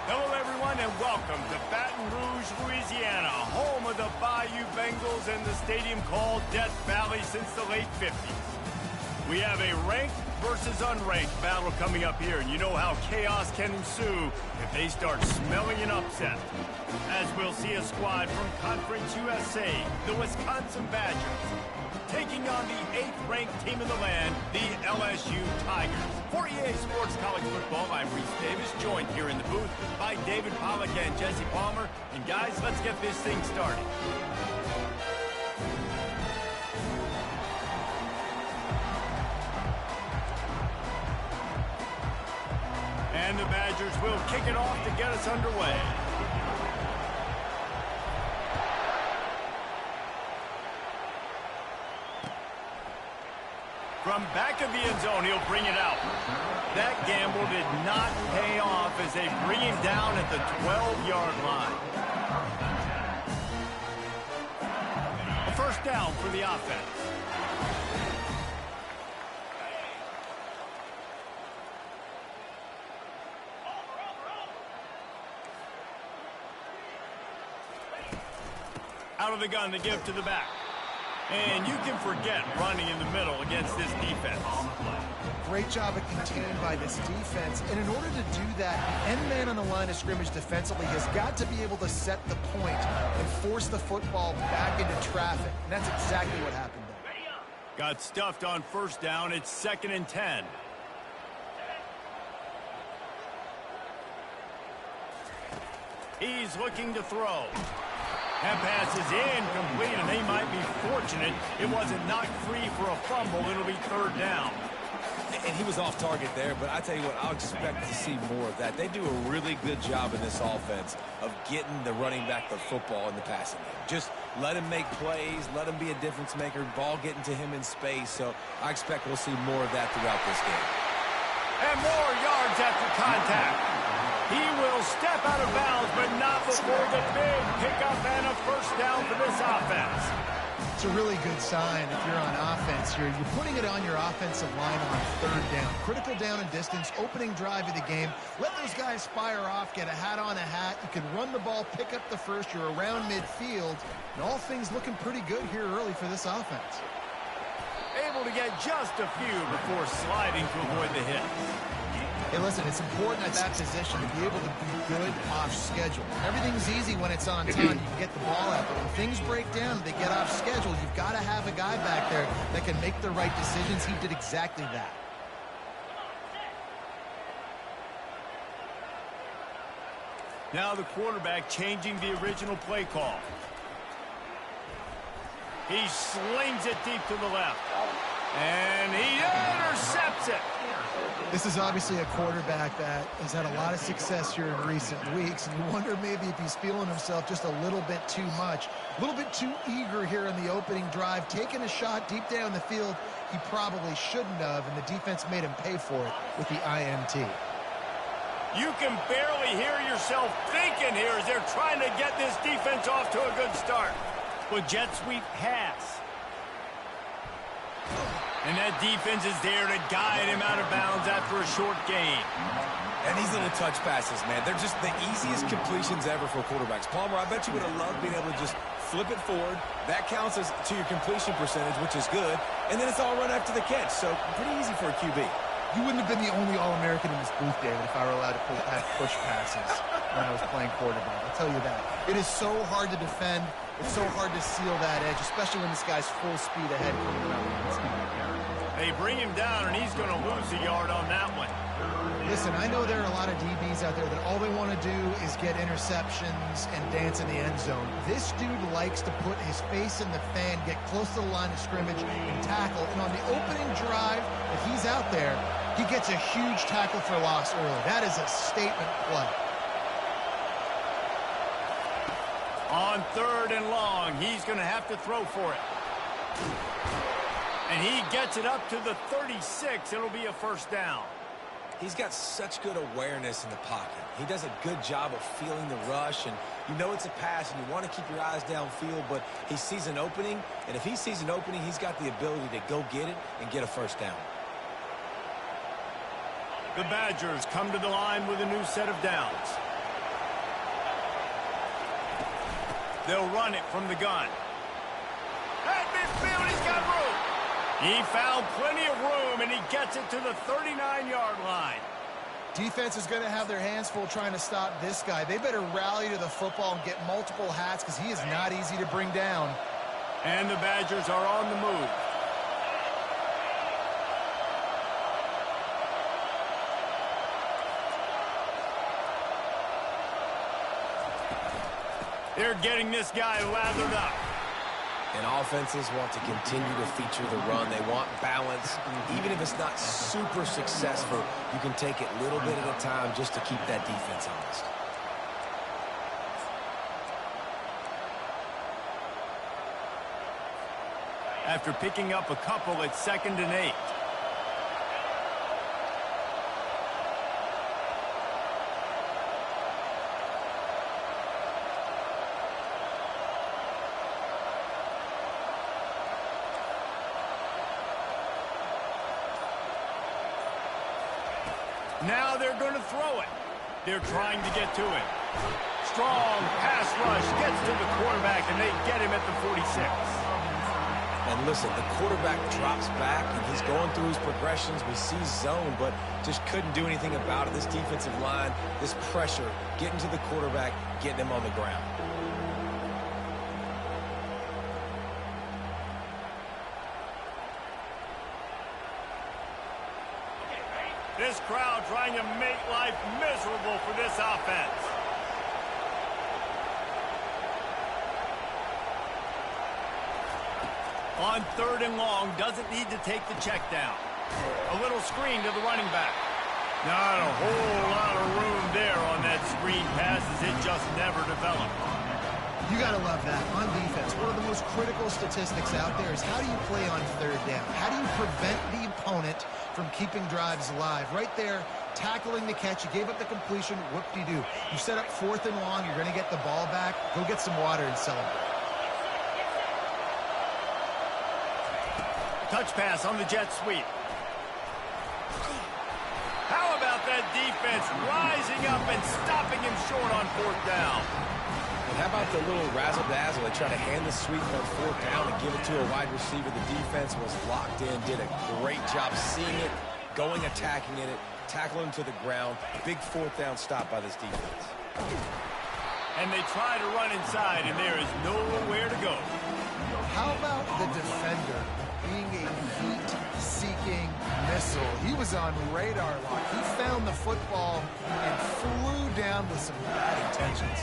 Hello, everyone, and welcome to Baton Rouge, Louisiana, home of the Bayou Bengals and the stadium called Death Valley since the late 50s. We have a ranked versus unranked battle coming up here, and you know how chaos can ensue if they start smelling an upset. As we'll see a squad from Conference USA, the Wisconsin Badgers, taking on the 8th-ranked team in the land, the LSU Tigers. For EA Sports College Football, I'm Reese Davis, joined here in the booth by David Pollack and Jesse Palmer. And guys, let's get this thing started. And the Badgers will kick it off to get us underway. From back of the end zone, he'll bring it out. That gamble did not pay off as they bring him down at the 12-yard line. A first down for the offense. Out of the gun to give to the back. And you can forget running in the middle against this defense. Great job of contained by this defense. And in order to do that, the end man on the line of scrimmage defensively has got to be able to set the point and force the football back into traffic. And that's exactly what happened there. Got stuffed on first down. It's 2nd and 10. He's looking to throw. That pass is incomplete, and they might be fortunate it wasn't knocked free for a fumble. It'll be 3rd down. And he was off target there, but I tell you what, I'll expect to see more of that. They do a really good job in this offense of getting the running back the football in the passing game. Just let him make plays, let him be a difference maker, ball getting to him in space. So I expect we'll see more of that throughout this game. And more yards after contact. He will step out of bounds, but not before the big pickup and a first down for this offense. It's a really good sign if you're on offense here. You're putting it on your offensive line on 3rd down. Critical down and distance, opening drive of the game. Let those guys fire off, get a hat on a hat. You can run the ball, pick up the first. You're around midfield. And all things looking pretty good here early for this offense. Able to get just a few before sliding to avoid the hit. Hey, listen, it's important at that position to be able to be good off schedule. Everything's easy when it's on time. You can get the ball out. But when things break down, they get off schedule, you've got to have a guy back there that can make the right decisions. He did exactly that. Now the quarterback changing the original play call. He slings it deep to the left. And he intercepts it. This is obviously a quarterback that has had a lot of success here in recent weeks, and you wonder maybe if he's feeling himself just a little bit too much, a little bit too eager here in the opening drive, taking a shot deep down the field he probably shouldn't have, and the defense made him pay for it with the INT. You can barely hear yourself thinking here as they're trying to get this defense off to a good start. With jet sweep pass. And that defense is there to guide him out of bounds after a short gain. And these little touch passes, man, they're just the easiest completions ever for quarterbacks. Palmer, I bet you would have loved being able to just flip it forward. That counts as to your completion percentage, which is good. And then it's all run after the catch. So pretty easy for a QB. You wouldn't have been the only All-American in this booth, David, if I were allowed to have push passes when I was playing quarterback. I'll tell you that. It is so hard to defend. It's so hard to seal that edge, especially when this guy's full speed ahead coming around the inside. They bring him down, and he's going to lose a yard on that one. Listen, I know there are a lot of DBs out there that all they want to do is get interceptions and dance in the end zone. This dude likes to put his face in the fan, get close to the line of scrimmage, and tackle. And on the opening drive, if he's out there, he gets a huge tackle for loss early. That is a statement play. On 3rd and long, he's going to have to throw for it. And he gets it up to the 36. It'll be a first down. He's got such good awareness in the pocket. He does a good job of feeling the rush, and you know it's a pass, and you want to keep your eyes downfield, but he sees an opening, and if he sees an opening, he's got the ability to go get it and get a first down. The Badgers come to the line with a new set of downs. They'll run it from the gun. At midfield, he's got room. He found plenty of room, and he gets it to the 39-yard line. Defense is going to have their hands full trying to stop this guy. They better rally to the football and get multiple hats because he is not easy to bring down. And the Badgers are on the move. They're getting this guy lathered up. And offenses want to continue to feature the run. They want balance. Even if it's not super successful, you can take it little bit at a time just to keep that defense honest. After picking up a couple, it's 2nd and 8. Now they're going to throw it. They're trying to get to it. Strong pass rush gets to the quarterback, and they get him at the 46. And listen, the quarterback drops back, and he's going through his progressions. We see zone, but just couldn't do anything about it. This defensive line, this pressure, getting to the quarterback, getting him on the ground. This crowd trying to make life miserable for this offense. On 3rd and long, doesn't need to take the check down. A little screen to the running back. Not a whole lot of room there on that screen pass as it just never developed. You got to love that. On defense, one of the most critical statistics out there is how do you play on 3rd down? How do you prevent the opponent from keeping drives alive? Right there, tackling the catch. You gave up the completion. Whoop-de-doo. You set up 4th and long. You're going to get the ball back. Go get some water and celebrate. Touch pass on the jet sweep. How about that defense rising up and stopping him short on 4th down? And how about the little razzle-dazzle? They try to hand the sweep on 4th down and give it to a wide receiver. The defense was locked in, did a great job seeing it, going, attacking it, tackling him to the ground. Big 4th down stop by this defense. And they try to run inside, and there is nowhere to go. How about the defender being a heat-seeking missile? He was on radar lock. He found the football and flew down with some bad intentions.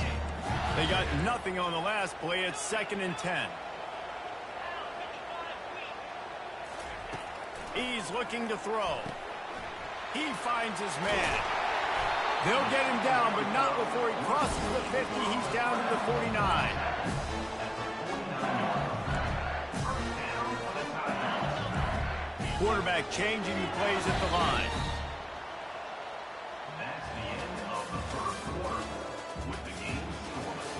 They got nothing on the last play. It's 2nd and 10. He's looking to throw. He finds his man. They'll get him down, but not before he crosses the 50. He's down to the 49. Quarterback changing the plays at the line. That's the end of the first quarter with the game scoreless.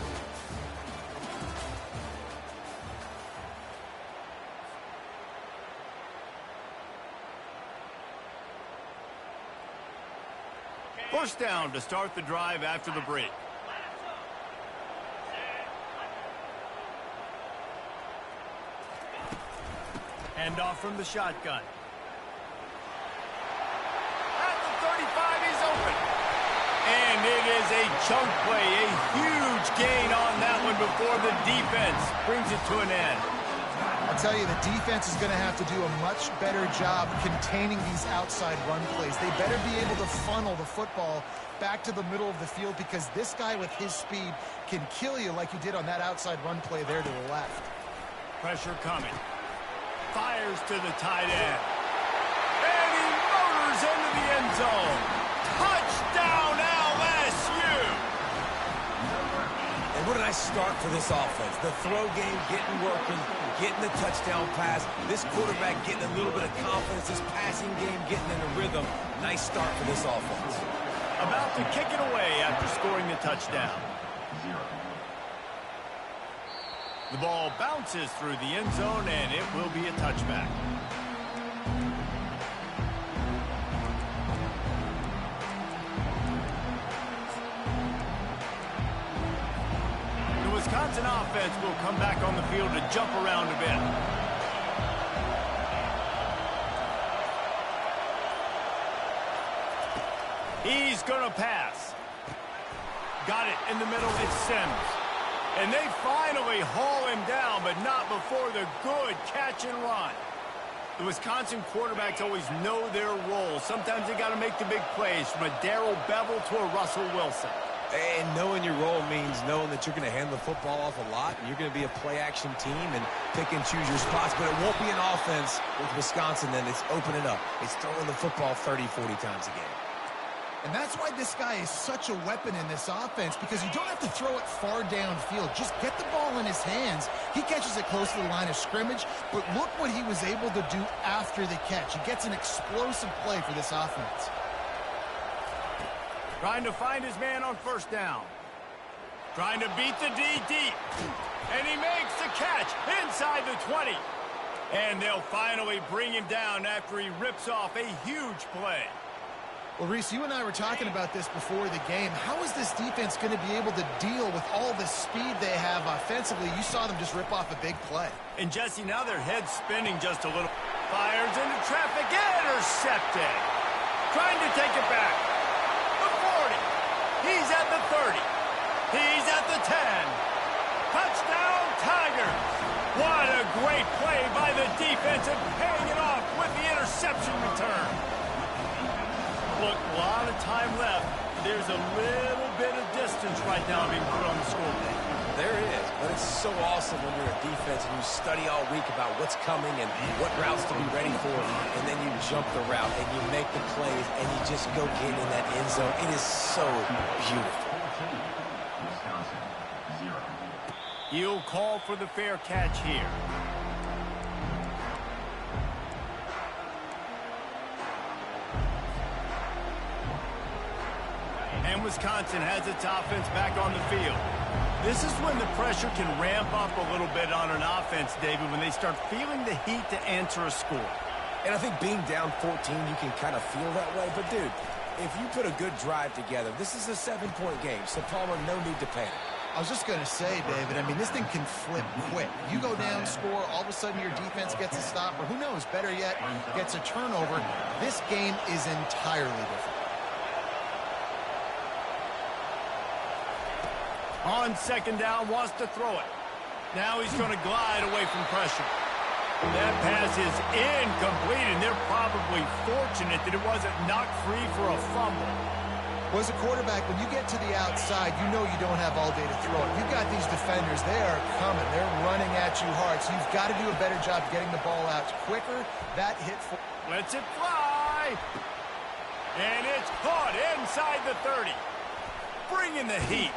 First down to start the drive after the break. Hand off from the shotgun. At the 35, he's open. And it is a chunk play, a huge gain on that one before the defense brings it to an end. I'll tell you, the defense is going to have to do a much better job containing these outside run plays. They better be able to funnel the football back to the middle of the field because this guy with his speed can kill you like he did on that outside run play there to the left. Pressure coming. Fires to the tight end. And he motors into the end zone. Touchdown, LSU! And what a nice start for this offense. The throw game getting working, getting the touchdown pass. This quarterback getting a little bit of confidence. This passing game getting in a rhythm. Nice start for this offense. About to kick it away after scoring the touchdown. The ball bounces through the end zone, and it will be a touchback. The Wisconsin Wisconsin offense will come back on the field to jump around a bit. He's going to pass. Got it in the middle. It's Sims. And they finally haul him down, but not before the good catch and run. The Wisconsin quarterbacks always know their role. Sometimes they got to make the big plays, from a Darrell Bevel to a Russell Wilson. And knowing your role means knowing that you're going to hand the football off a lot, and you're going to be a play-action team and pick and choose your spots. But it won't be an offense with Wisconsin then. It's opening up. It's throwing the football 30, 40 times a game. And that's why this guy is such a weapon in this offense, because you don't have to throw it far downfield. Just get the ball in his hands. He catches it close to the line of scrimmage, but look what he was able to do after the catch. He gets an explosive play for this offense. Trying to find his man on first down. Trying to beat the D deep. And he makes the catch inside the 20. And they'll finally bring him down after he rips off a huge play. Well, Reese, you and I were talking about this before the game. How is this defense going to be able to deal with all the speed they have offensively? You saw them just rip off a big play. And, Jesse, now their head's spinning just a little. Fires into traffic. Intercepted. Trying to take it back. The 40. He's at the 30. He's at the 10. Touchdown, Tigers. What a great play by the defense, and paying it off with the interception return. Look, a lot of time left. There's a little bit of distance right now being put on the scoreboard. There is, but it's so awesome when you're a defense and you study all week about what's coming and what routes to be ready for, and then you jump the route and you make the plays and you just go get in that end zone. It is so beautiful. Wisconsin, 0. He'll call for the fair catch here. And Wisconsin has its offense back on the field. This is when the pressure can ramp up a little bit on an offense, David, when they start feeling the heat to answer a score. And I think being down 14, you can kind of feel that way. But, dude, if you put a good drive together, this is a 7-point game. So, Palmer, no need to panic. I was just going to say, David, I mean, this thing can flip quick. You go down, score, all of a sudden your defense gets a stop, or who knows, better yet, gets a turnover. This game is entirely different. On second down, wants to throw it. Now he's going to glide away from pressure. That pass is incomplete, and they're probably fortunate that it wasn't knocked free for a fumble. Well, as a quarterback, when you get to the outside, you know you don't have all day to throw it. You've got these defenders. They are coming. They're running at you hard, so you've got to do a better job getting the ball out quicker. That hit for... Lets it fly. And it's caught inside the 30. Bringing the heat.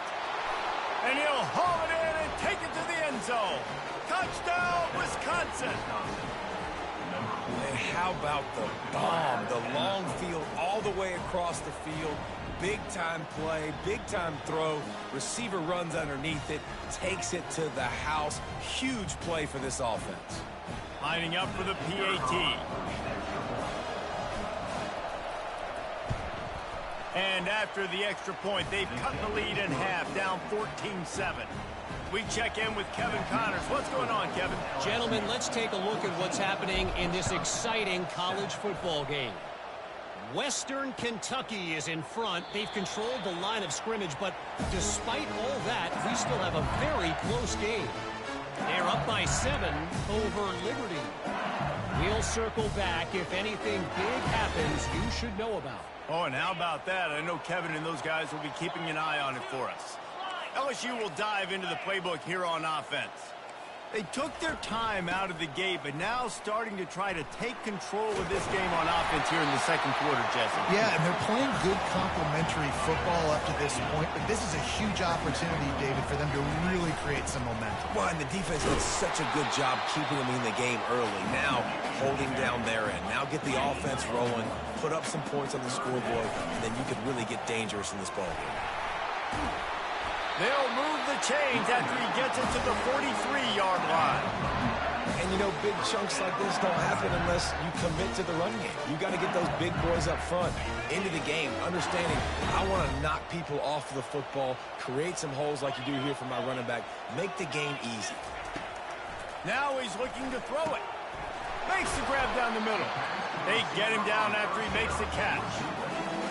And he'll haul it in and take it to the end zone. Touchdown, Wisconsin. And how about the bomb? The long field all the way across the field. Big-time play, big-time throw. Receiver runs underneath it, takes it to the house. Huge play for this offense. Lining up for the PAT. And after the extra point, they've cut the lead in half, down 14-7. We check in with Kevin Connors. What's going on, Kevin? Gentlemen, let's take a look at what's happening in this exciting college football game. Western Kentucky is in front. They've controlled the line of scrimmage, but despite all that, we still have a very close game. They're up by 7 over Liberty. We'll circle back if anything big happens you should know about. Oh, and how about that? I know Kevin and those guys will be keeping an eye on it for us. LSU will dive into the playbook here on offense. They took their time out of the gate, but now starting to try to take control of this game on offense here in the second quarter, Jesse. Yeah, and they're playing good complementary football up to this point, but this is a huge opportunity, David, for them to really create some momentum. Well, and the defense did such a good job keeping them in the game early. Now, holding down their end. Now get the offense rolling, put up some points on the scoreboard, and then you could really get dangerous in this ball game. They'll move the chains after he gets it to the 43-yard line. And, you know, big chunks like this don't happen unless you commit to the run game. You got to get those big boys up front into the game, understanding I want to knock people off the football, create some holes like you do here for my running back, make the game easy. Now he's looking to throw it. Makes the grab down the middle. They get him down after he makes the catch.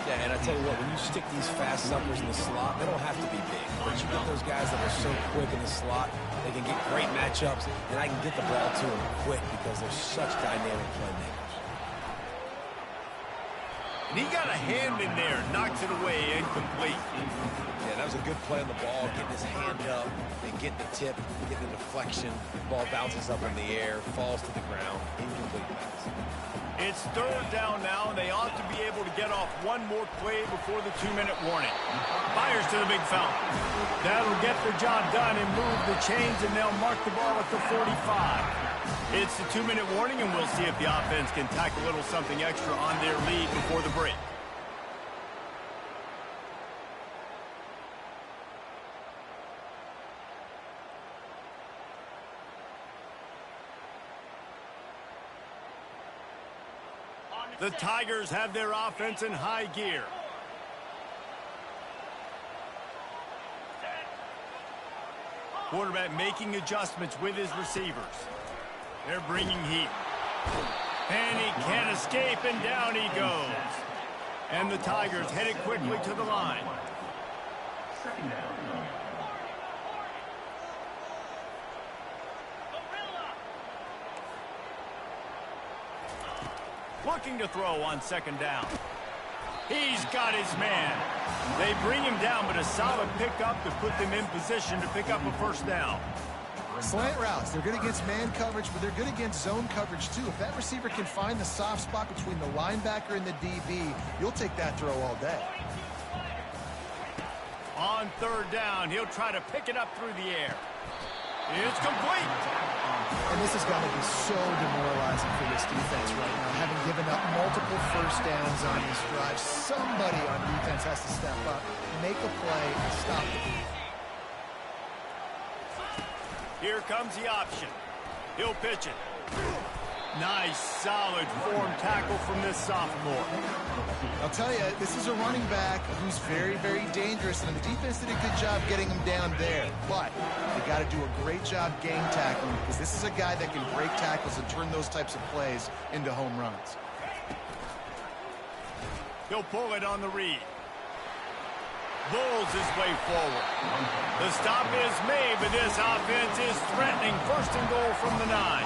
Yeah, and I tell you what, when you stick these fast suppers in the slot, they don't have to be big. But you get those guys that are so quick in the slot, they can get great matchups, and I can get the ball to them quick because they're such dynamic playmakers. And he got a hand in there, knocks it away, incomplete. Yeah, that was a good play on the ball, getting his hand up, and getting the tip, getting the deflection. The ball bounces up in the air, falls to the ground, incomplete pass. It's third down now, and they ought to be able to get off one more play before the 2-minute warning. Fires to the big foul. That'll get the job done and move the chains, and they'll mark the ball at the 45. It's the 2-minute warning, and we'll see if the offense can tack a little something extra on their lead before the break. The Tigers have their offense in high gear. Quarterback making adjustments with his receivers. They're bringing heat. And he can't escape, and down he goes. And the Tigers headed quickly to the line. Second down. Looking to throw on second down. He's got his man. They bring him down, but a solid pickup to put them in position to pick up a first down. Slant routes, they're good against man coverage, but they're good against zone coverage too. If that receiver can find the soft spot between the linebacker and the DB, you'll take that throw all day. On third down, he'll try to pick it up through the air. It's complete. And this has got to be so demoralizing for this defense right now. Having given up multiple first downs on this drive, somebody on defense has to step up, make a play, and stop the beat. Here comes the option. He'll pitch it. Nice, solid form tackle from this sophomore. I'll tell you, this is a running back who's very, very dangerous, and the defense did a good job getting him down there. But they got to do a great job game tackling, because this is a guy that can break tackles and turn those types of plays into home runs. He'll pull it on the read. Bulls his way forward. The stop is made, but this offense is threatening. First and goal from the 9.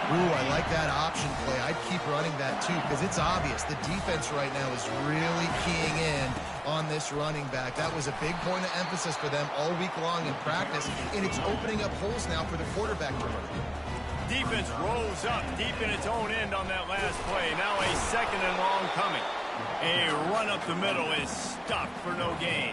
Ooh, I like that option play. I'd keep running that too, because it's obvious the defense right now is really keying in on this running back. That was a big point of emphasis for them all week long in practice, and it's opening up holes now for the quarterback to run. Defense rolls up deep in its own end on that last play. Now a second and long coming. A run up the middle is stopped for no gain.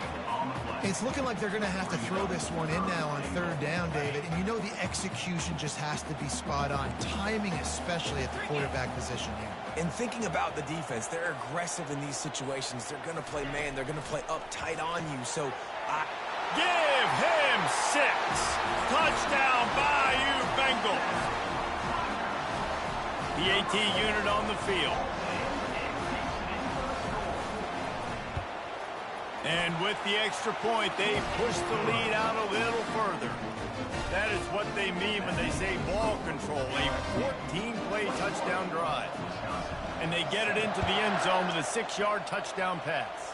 It's looking like they're going to have to throw this one in now on third down, David. And you know the execution just has to be spot on. Timing, especially at the quarterback position here. And thinking about the defense, they're aggressive in these situations. They're going to play man. They're going to play up tight on you. So give him 6. Touchdown, Bayou Bengals. The AT unit on the field. And with the extra point, they push the lead out a little further. That is what they mean when they say ball control, a 14-play touchdown drive. And they get it into the end zone with a 6-yard touchdown pass.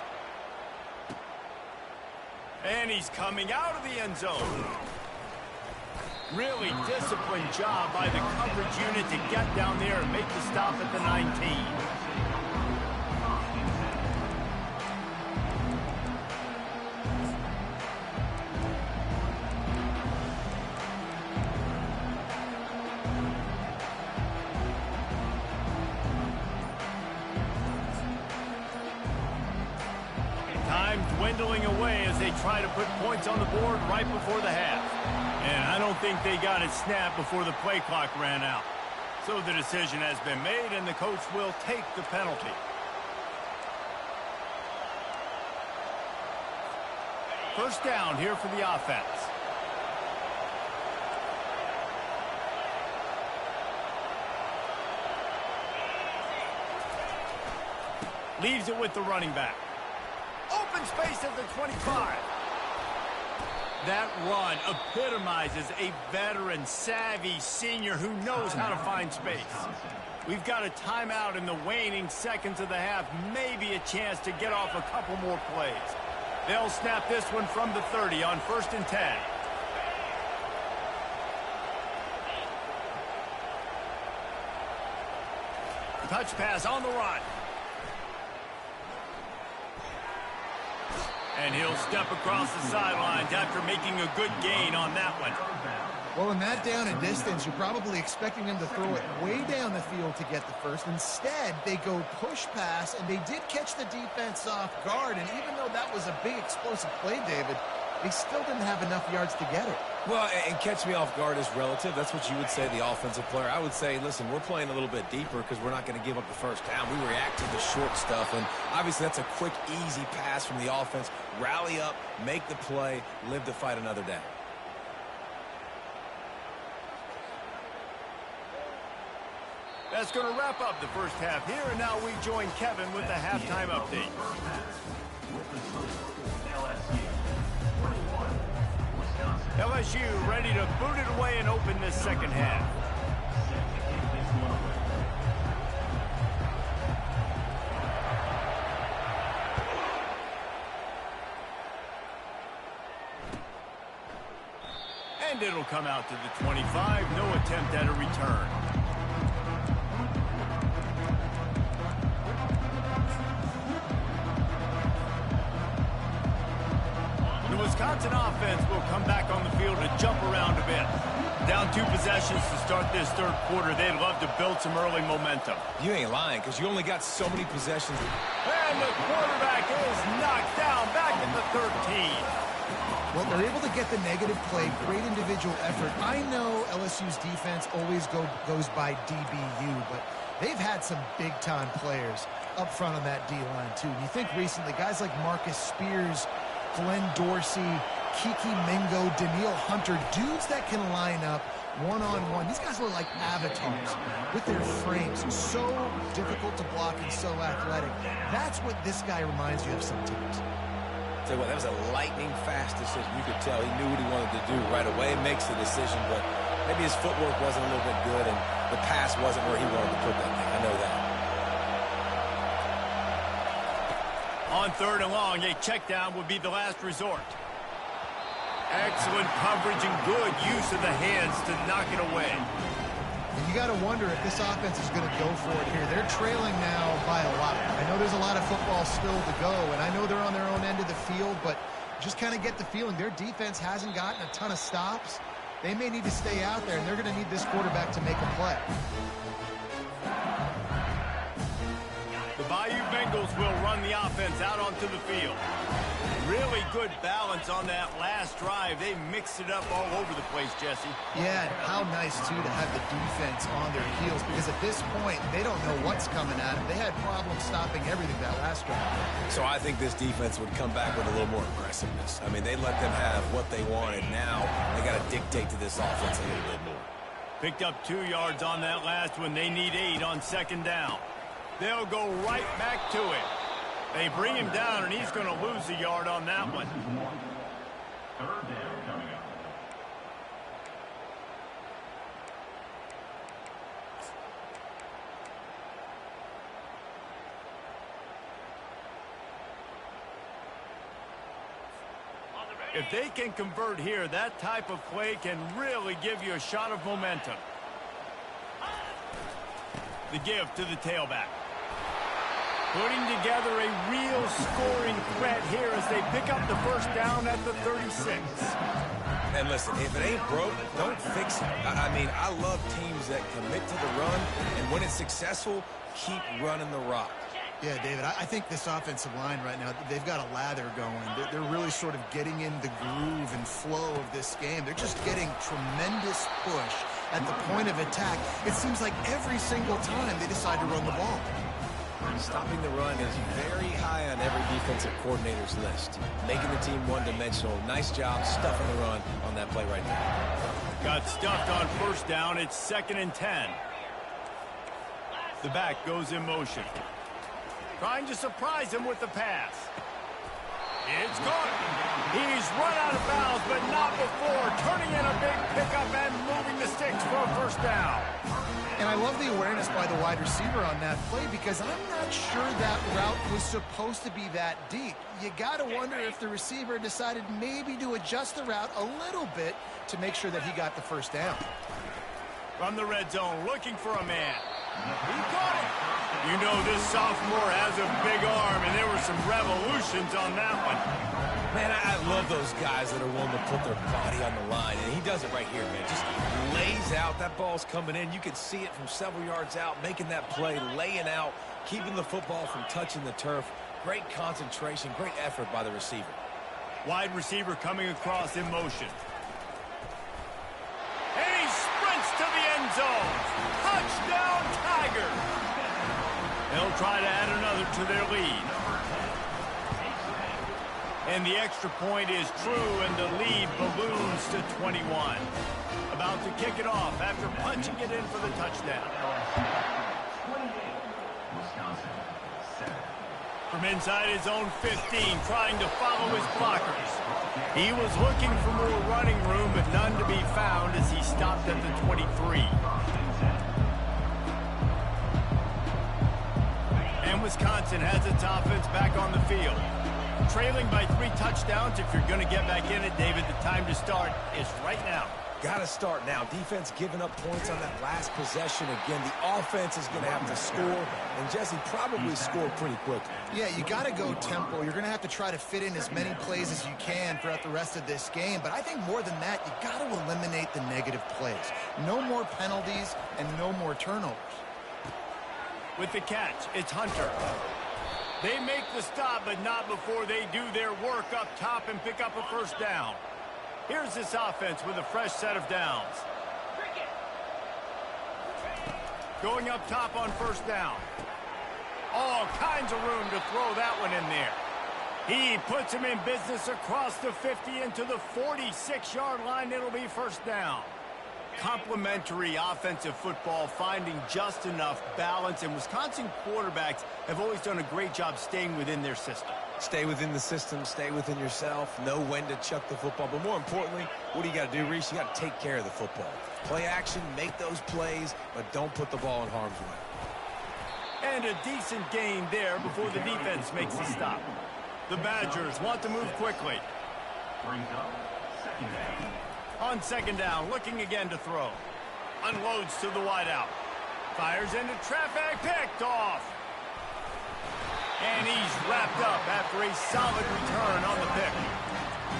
And he's coming out of the end zone. Really disciplined job by the coverage unit to get down there and make the stop at the 19. Dwindling away as they try to put points on the board right before the half. And I don't think they got it snapped before the play clock ran out. So the decision has been made, and the coach will take the penalty. First down here for the offense. Leaves it with the running back. Open space at the 25. That run epitomizes a veteran, savvy senior who knows how to find space. We've got a timeout in the waning seconds of the half. Maybe a chance to get off a couple more plays. They'll snap this one from the 30 on 1st and 10. Touch pass on the run. And he'll step across the sidelines after making a good gain on that one. Well, in that down and distance, you're probably expecting them to throw it way down the field to get the first. Instead, they go push pass, and they did catch the defense off guard. And even though that was a big explosive play, David, they still didn't have enough yards to get it. Well, and catch me off guard is relative. That's what you would say, the offensive player. I would say, listen, we're playing a little bit deeper because we're not going to give up the first down. We react to the short stuff, and obviously that's a quick, easy pass from the offense. Rally up, make the play, live to fight another down. That's going to wrap up the first half here, and now we join Kevin with the halftime update. LSU ready to boot it away and open this second half. And it'll come out to the 25. No attempt at a return. The Wisconsin offense will come back on the field to jump around a bit. Down 2 possessions to start this third quarter. They'd love to build some early momentum. You ain't lying because you only got so many possessions. And the quarterback is knocked down back at the 13. Well, they're able to get the negative play, great individual effort. I know LSU's defense always goes by DBU, but they've had some big-time players up front on that D-line, too. You think recently, guys like Marcus Spears, Glenn Dorsey, Kiki Mingo, Daniil Hunter, dudes that can line up one-on-one. These guys look like avatars with their frames. So difficult to block and so athletic. That's what this guy reminds you of sometimes. Tell you what, that was a lightning-fast decision. You could tell he knew what he wanted to do right away. Makes the decision, but maybe his footwork wasn't a little bit good, and the pass wasn't where he wanted to put that thing. I know that. On 3rd and long, a check down would be the last resort. Excellent coverage and good use of the hands to knock it away. And you got to wonder if this offense is going to go for it here. They're trailing now by a lot. I know there's a lot of football still to go, and I know they're on their own end of the field, but just kind of get the feeling their defense hasn't gotten a ton of stops. They may need to stay out there, and they're going to need this quarterback to make a play. The Bayou Bengals will run the offense out onto the field. Really good balance on that last drive. They mixed it up all over the place, Jesse. Yeah, and how nice, too, to have the defense on their heels, because at this point, they don't know what's coming at them. They had problems stopping everything that last drive. So I think this defense would come back with a little more aggressiveness. I mean, they let them have what they wanted. Now they got to dictate to this offense a little bit more. Picked up 2 yards on that last one. They need 8 on 2nd down. They'll go right back to it. They bring him down, and he's going to lose a yard on that one. 3rd down coming up. If they can convert here, that type of play can really give you a shot of momentum. The give to the tailback. Putting together a real scoring threat here as they pick up the first down at the 36. And listen, if it ain't broke, don't fix it. I mean, I love teams that commit to the run, and when it's successful, keep running the rock. Yeah, David, I think this offensive line right now, they've got a lather going. They're really sort of getting in the groove and flow of this game. They're just getting tremendous push at the point of attack. It seems like every single time they decide to run the ball. Stopping the run is very high on every defensive coordinator's list. Making the team one-dimensional. Nice job stuffing the run on that play right there. Got stuffed on 1st down. It's 2nd and 10. The back goes in motion. Trying to surprise him with the pass. It's caught. He's run out of bounds, but not before. Turning in a big pickup and moving the sticks for a first down. And I love the awareness by the wide receiver on that play because I'm not sure that route was supposed to be that deep. You got to wonder if the receiver decided maybe to adjust the route a little bit to make sure that he got the first down. From the red zone, looking for a man. He caught it. You know this sophomore has a big arm, and there were some revolutions on that one. Man, I love those guys that are willing to put their body on the line, and he does it right here, man. Just lays out. That ball's coming in. You can see it from several yards out, making that play, laying out, keeping the football from touching the turf. Great concentration, great effort by the receiver. Wide receiver coming across in motion. And he sprints to the end zone. Touchdown, Tiger. They'll try to add another to their lead. And the extra point is true, and the lead balloons to 21. About to kick it off after punching it in for the touchdown. From inside his own 15, trying to follow his blockers. He was looking for more running room, but none to be found as he stopped at the 23. And Wisconsin has its offense back on the field. Trailing by 3 touchdowns. If you're going to get back in it, David, the time to start is right now. Got to start now. Defense giving up points on that last possession. Again, the offense is going to have to score, and Jesse probably scored pretty quickly. Yeah, you got to go tempo. You're going to have to try to fit in as many plays as you can throughout the rest of this game. But I think more than that, you got to eliminate the negative plays. No more penalties and no more turnovers. With the catch, it's Hunter. They make the stop, but not before they do their work up top and pick up a first down. Here's this offense with a fresh set of downs. Going up top on first down. All kinds of room to throw that one in there. He puts him in business across the 50 into the 46-yard line. It'll be first down. Complementary offensive football, finding just enough balance, and Wisconsin quarterbacks have always done a great job staying within their system. Stay within the system, stay within yourself, know when to chuck the football. But more importantly, what do you got to do, Reese? You got to take care of the football. Play action, make those plays, but don't put the ball in harm's way. And a decent gain there before the defense makes the stop. The Badgers want to move quickly. Brings up second down. On second down, looking again to throw. Unloads to the wideout. Fires into traffic, picked off. And he's wrapped up after a solid return on the pick.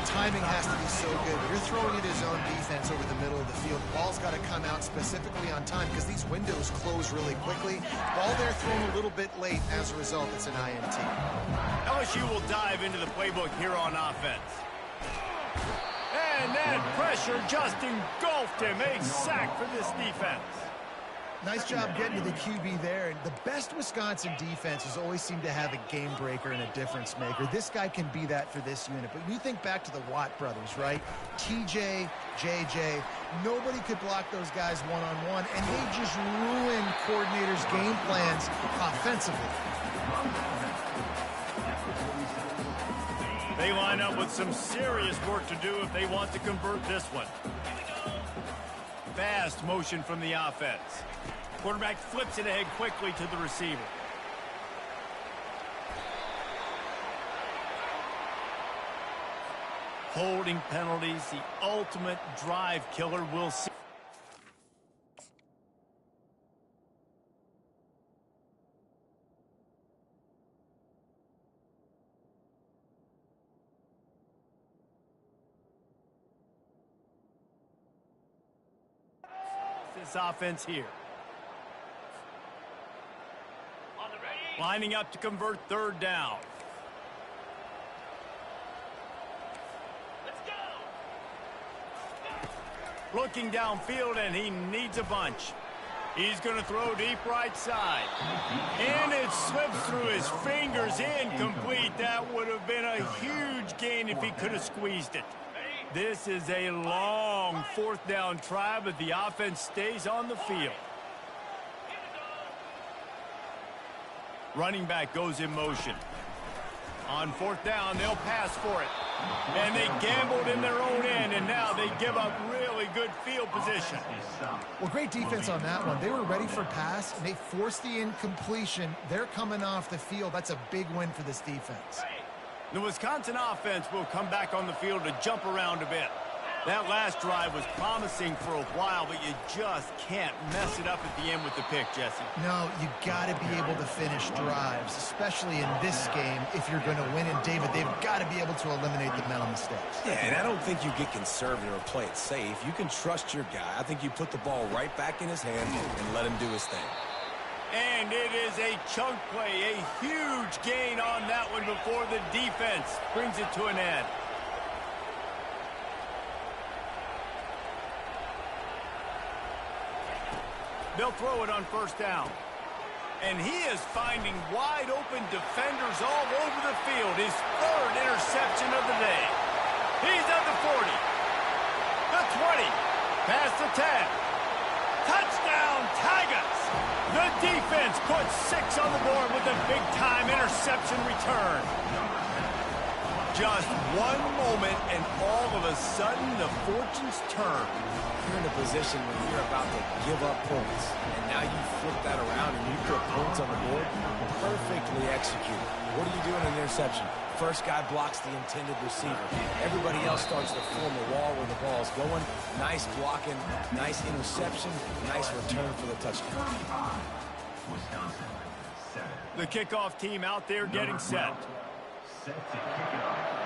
Timing has to be so good. You're throwing at his own defense over the middle of the field. Ball's got to come out specifically on time because these windows close really quickly. Ball there thrown a little bit late. As a result, it's an INT. LSU will dive into the playbook here on offense. And that pressure just engulfed him. A sack for this defense. Nice job getting to the QB there. And the best Wisconsin defenses always seem to have a game breaker and a difference maker. This guy can be that for this unit. But you think back to the Watt brothers, right? TJ, JJ, nobody could block those guys one-on-one, and they just ruin coordinators' game plans offensively. They line up with some serious work to do if they want to convert this one. Fast motion from the offense. Quarterback flips it ahead quickly to the receiver. Holding penalties, the ultimate drive killer. We'll see. This offense here. Lining up to convert third down. Let's go. Looking downfield, and he needs a bunch. He's going to throw deep right side. And it slips through his fingers, incomplete. That would have been a huge gain if he could have squeezed it. This is a long fourth down try, but the offense stays on the field. Running back goes in motion. On fourth down, they'll pass for it. And they gambled in their own end, and now they give up really good field position. Well, great defense on that one. They were ready for pass, and they forced the incompletion. They're coming off the field. That's a big win for this defense. The Wisconsin offense will come back on the field to jump around a bit. That last drive was promising for a while, but you just can't mess it up at the end with the pick, Jesse. No, you got to be able to finish drives, especially in this game. If you're going to win, and David, they've got to be able to eliminate the mental mistakes. Yeah, and I don't think you get conservative or play it safe. You can trust your guy. I think you put the ball right back in his hand and let him do his thing. And it is a chunk play, a huge gain on that one before the defense brings it to an end. They'll throw it on first down. And he is finding wide open defenders all over the field. His third interception of the day. He's at the 40. The 20. Past the 10. Touchdown, Tigers! The defense puts 6 on the board with a big-time interception return. Just one moment, and all of a sudden, the fortunes turn. You're in a position where you're about to give up points, and now you flip that around and you put points on the board. Perfectly executed. What do you do in an interception? First guy blocks the intended receiver. Everybody else starts to form a wall where the ball's going. Nice blocking, nice interception, nice return for the touchdown. The kickoff team out there getting set. Set to kick it off.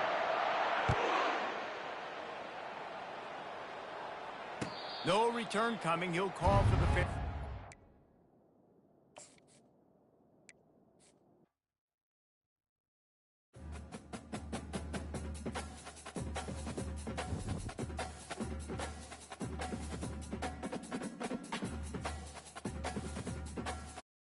No return coming. He'll call for the fifth.